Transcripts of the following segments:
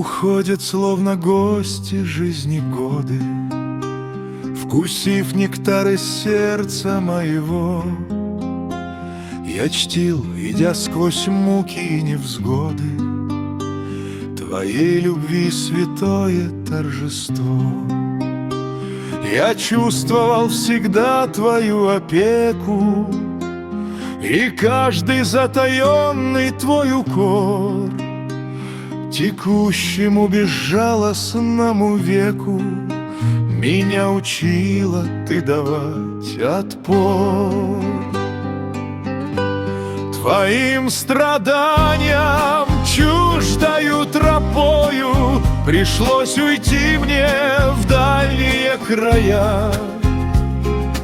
Уходят, словно гости жизни годы, вкусив нектар из сердца моего. Я чтил, идя сквозь муки и невзгоды, твоей любви святое торжество. Я чувствовал всегда твою опеку и каждый затаенный твой укор. Текущему безжалостному веку меня учила ты давать отпор. Твоим страданиям чуждою тропою пришлось уйти мне в дальние края.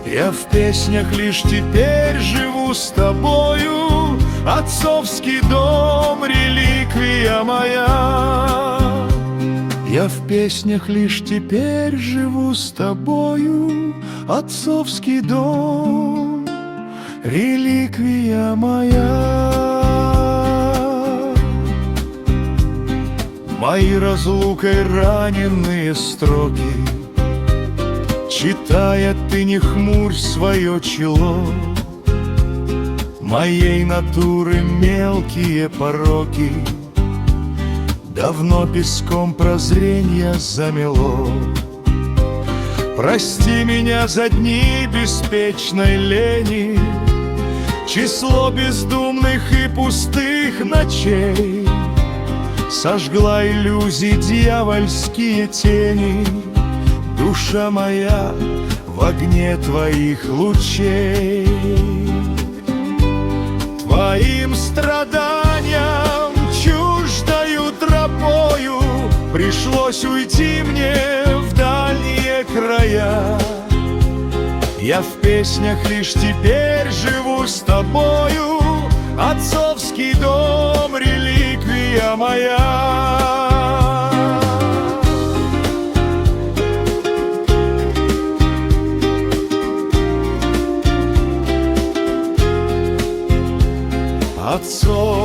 Я в песнях лишь теперь живу с тобою, отцовский дом — реликвия моя. Я в песнях лишь теперь живу с тобою, отцовский дом — реликвия моя. Мои разлукой раненые строки, читая, ты не хмурь свое чело. Моей натуры мелкие пороки давно песком прозрения замело. Прости меня за дни беспечной лени, число бездумных и пустых ночей. Сожгла иллюзий дьявольские тени душа моя в огне твоих лучей. Твоим страданиям чуждою тропою пришлось уйти мне в дальние края. Я в песнях лишь теперь живу с тобою, отцовский дом — реликвия моя. Отцовский